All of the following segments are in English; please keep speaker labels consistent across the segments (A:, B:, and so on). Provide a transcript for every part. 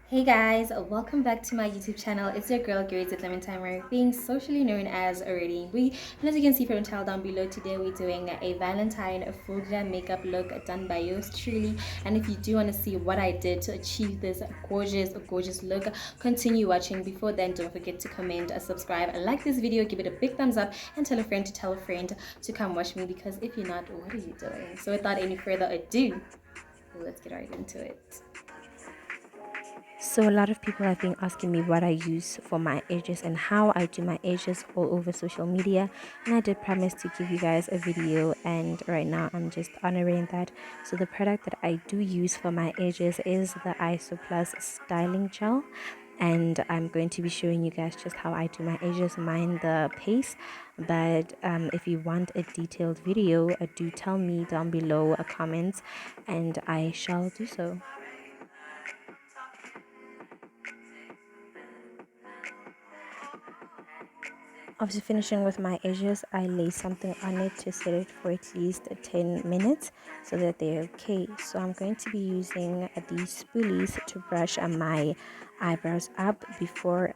A: Hey guys, welcome back to my YouTube channel. It's your girl Grades at Lemon being socially known as Already Mbui. And as you can see from the title down below, today we're doing a Valentine full glam makeup look done by yours truly. And if you do want to see what I did to achieve this gorgeous look, continue watching. Before then, don't forget to comment, subscribe, like this video, give it a big thumbs up, and tell a friend to tell a friend to come watch me. Because if you're not, what are you doing? So without any further ado, let's get right into it.
B: So a lot of people have been asking me what I use for my edges and how I do my edges all over social media, and I did promise to give you guys a video, and right now I'm just honoring that. So the product that I do use for my edges is the Iso Plus styling gel, and I'm going to be showing you guys just how I do my edges. Mind the pace, but if you want a detailed video, do tell me down below a comment and I shall do so. After finishing with my edges, I lay something on it to set it for at least 10 minutes so that they're okay. So I'm going to be using these spoolies to brush my eyebrows up before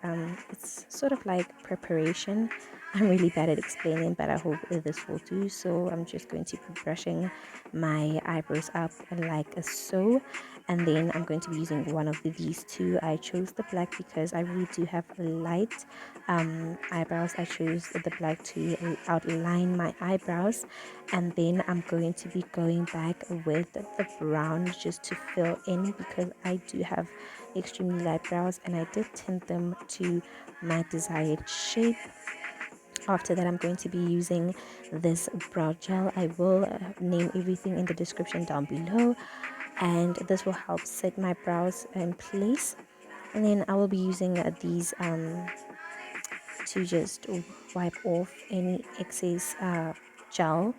B: it's sort of like preparation. I'm really bad at explaining, but I hope this will do. So I'm just going to be brushing my eyebrows up like so, and then I'm going to be using one of these two. I chose the black because I really do have light eyebrows. I chose the black to outline my eyebrows, and then I'm going to be going back with the brown just to fill in because I do have extremely light brows and I did tint them to my desired shape. After that, I'm going to be using this brow gel. I will name everything in the description down below, and this will help set my brows in place. And then I will be using these to just wipe off any excess gel.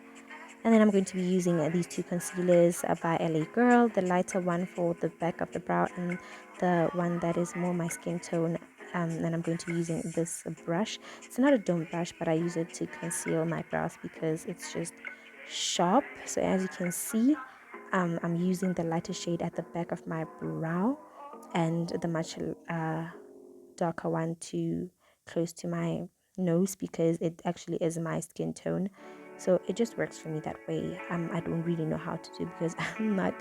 B: And then I'm going to be using these two concealers by LA Girl, the lighter one for the back of the brow and the one that is more my skin tone. And I'm going to be using this brush. It's not a dome brush, but I use it to conceal my brows because it's just sharp. So as you can see, I'm using the lighter shade at the back of my brow and the much darker one to close to my nose because it actually is my skin tone. So it just works for me that way. I don't really know how to do because I'm not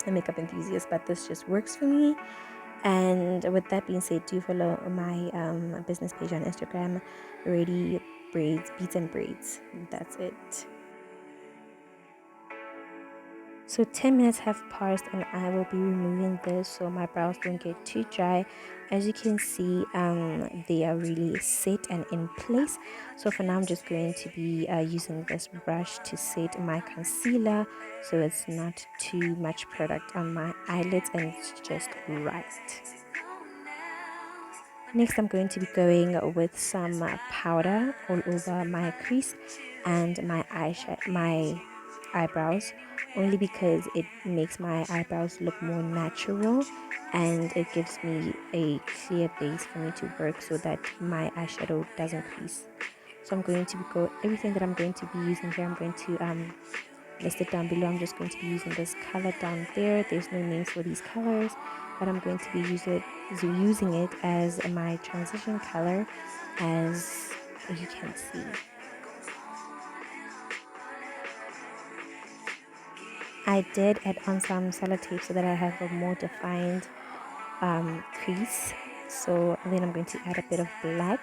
B: a makeup enthusiast, but this just works for me. And with that being said, do follow my business page on Instagram, Ready Braids, Beats and Braids. That's it. So 10 minutes have passed and I will be removing this so my brows don't get too dry. As you can see, they are really set and in place. So for now, I'm just going to be using this brush to set my concealer so it's not too much product on my eyelids and it's just right. Next, I'm going to be going with some powder all over my crease and my eyebrows, only because it makes my eyebrows look more natural and it gives me a clear base for me to work so that my eyeshadow doesn't crease. So I'm going to go everything that I'm going to be using here. I'm going to list it down below. I'm just going to be using this color down there. There's no names for these colors, but I'm going to be using it as my transition color, as you can see. I did add on some sellotape so that I have a more defined crease. So then I'm going to add a bit of black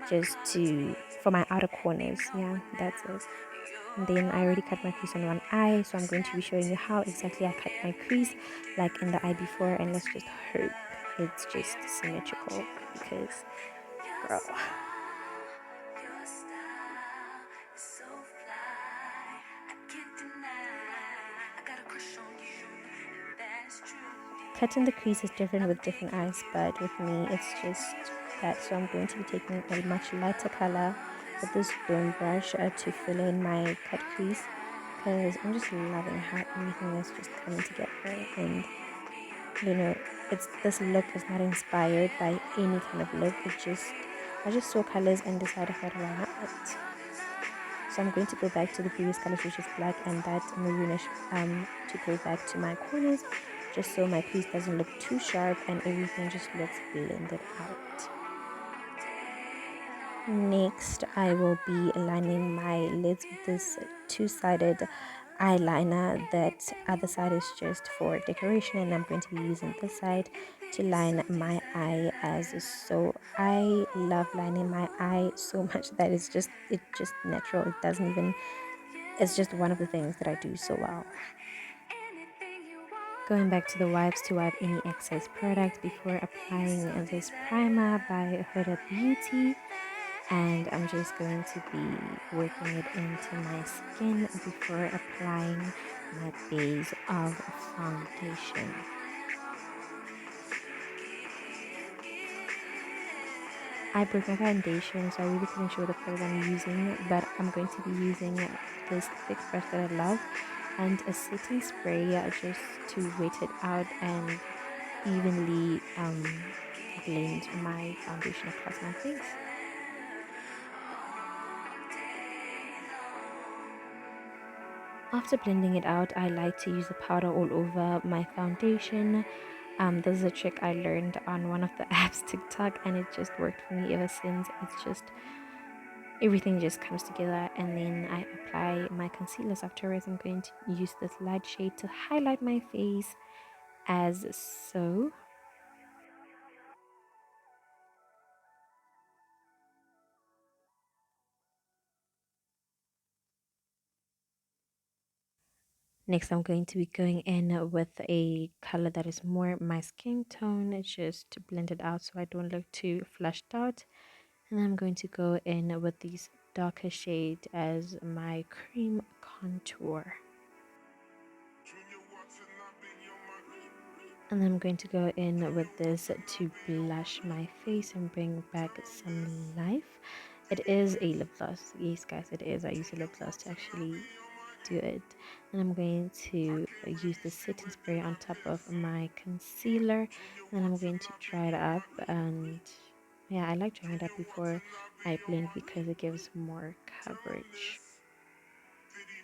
B: just to for my outer corners. Yeah, that's it. And then I already cut my crease on one eye, so I'm going to be showing you how exactly I cut my crease like in the eye before, and let's just hope it's just symmetrical because girl. Cutting the crease is different with different eyes, but with me it's just that. So I'm going to be taking a much lighter color with this bone brush to fill in my cut crease because I'm just loving how everything is just coming together. And you know, it's this look is not inspired by any kind of look. I just saw colors and decided why not it. So I'm going to go back to the previous colors, which is black and that maroonish, to go back to my corners. just so my crease doesn't look too sharp and everything just looks blended out. Next, I will be lining my lids with this two-sided eyeliner. That other side is just for decoration, and I'm going to be using this side to line my eye as so. I love lining my eye so much that it's just natural. It doesn't even, it's just one of the things that I do so well. Going back to the wipes to wipe any excess product before applying this primer by Huda Beauty, and I'm just going to be working it into my skin before applying my base of foundation. I broke my foundation, so I really couldn't show the color I'm using, but I'm going to be using this thick brush that I love and a setting spray just to wet it out and evenly blend my foundation across my face. After blending it out, I like to use the powder all over my foundation. This is a trick I learned on one of the apps, TikTok, and it just worked for me ever since. It's just everything just comes together, and then I apply my concealers afterwards. I'm going to use this light shade to highlight my face as so. Next, I'm going to be going in with a color that is more my skin tone, just to blend it out so I don't look too flushed out. And I'm going to go in with these darker shade as my cream contour. And I'm going to go in with this to blush my face and bring back some life. It is a lip gloss. Yes, guys, it is. I use a lip gloss to actually do it. And I'm going to use the setting spray on top of my concealer. And I'm going to dry it up. And yeah, I like drying it up before I blend because it gives more coverage.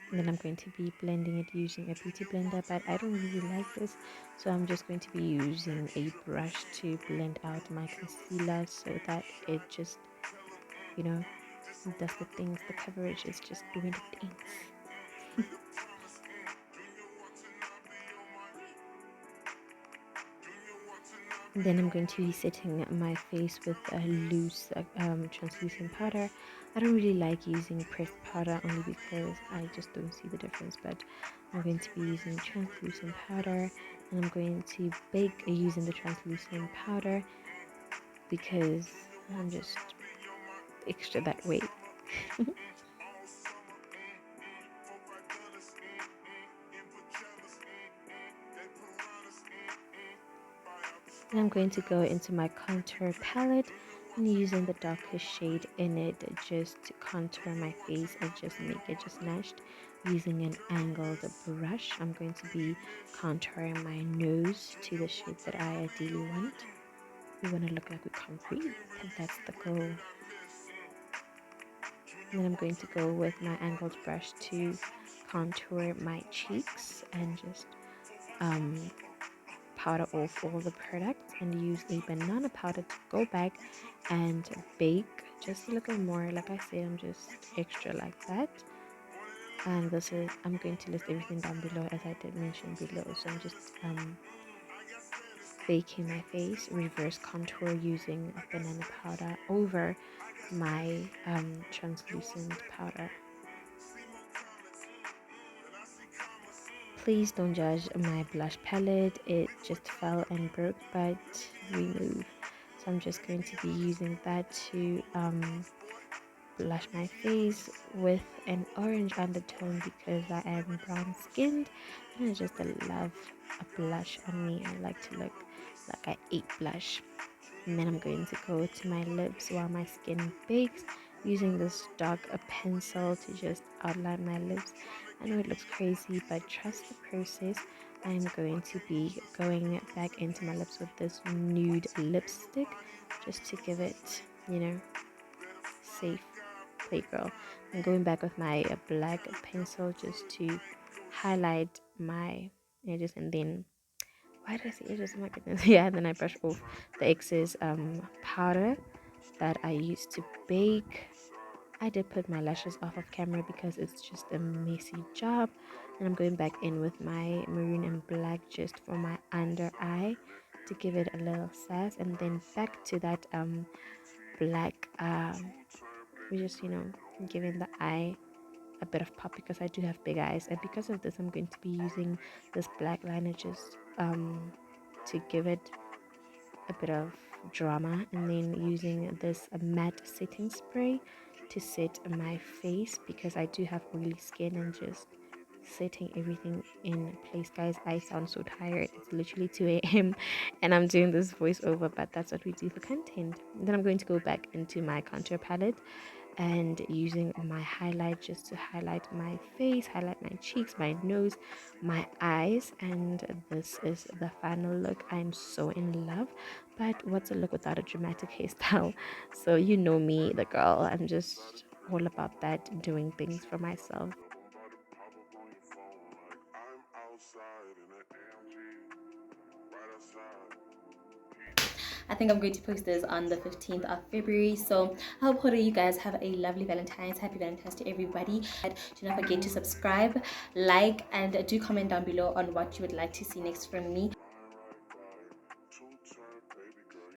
B: And then I'm going to be blending it using a beauty blender, but I don't really like this, so I'm just going to be using a brush to blend out my concealer so that it just, you know, does the things. The coverage is just doing the things. Then I'm going to be setting my face with a loose translucent powder. I don't really like using pressed powder only because I just don't see the difference, but I'm going to be using translucent powder, and I'm going to bake using the translucent powder because I'm just extra that way. And I'm going to go into my contour palette and using the darkest shade in it just to contour my face and just make it just matched. Using an angled brush, I'm going to be contouring my nose to the shape that I ideally want. We want to look like we can't breathe, and that's the goal. And then I'm going to go with my angled brush to contour my cheeks and just powder off all the products and use a banana powder to go back and bake just a little more. Like I said, I'm just extra like that. And this is, I'm going to list everything down below as I did mention below. So I'm just baking my face, reverse contour using banana powder over my translucent powder. Please don't judge my blush palette, it just fell and broke, but we move. So I'm just going to be using that to blush my face with an orange undertone because I am brown skinned and I just love a blush on me. I like to look like I ate blush. And then I'm going to go to my lips while my skin bakes using this dark pencil to just outline my lips. I know it looks crazy, but trust the process. I'm going to be going back into my lips with this nude lipstick just to give it, you know, safe playgirl. I'm going back with my black pencil just to highlight my edges, and then why did I say edges? Oh my goodness. Yeah, and then I brush off the excess powder that I used to bake. I did put my lashes off of camera because it's just a messy job. And I'm going back in with my maroon and black just for my under eye to give it a little sass, and then back to that black we just giving the eye a bit of pop because I do have big eyes, and because of this I'm going to be using this black liner just to give it a bit of drama, and then using this matte setting spray to set my face because I do have oily skin, and just setting everything in place. Guys, I sound so tired. It's literally 2 a.m. and I'm doing this voiceover, but that's what we do for content. Then I'm going to go back into my contour palette and using my highlight just to highlight my face, highlight my cheeks, my nose, my eyes, and this is the final look. I'm so in love. But what's a look without a dramatic hairstyle? So you know me, the girl. I'm just all about that, doing things for myself.
A: I think I'm going to post this on the 15th of February. So I hope all of you guys have a lovely Valentine's. Happy Valentine's to everybody. Do not forget to subscribe, like, and do comment down below on what you would like to see next from me.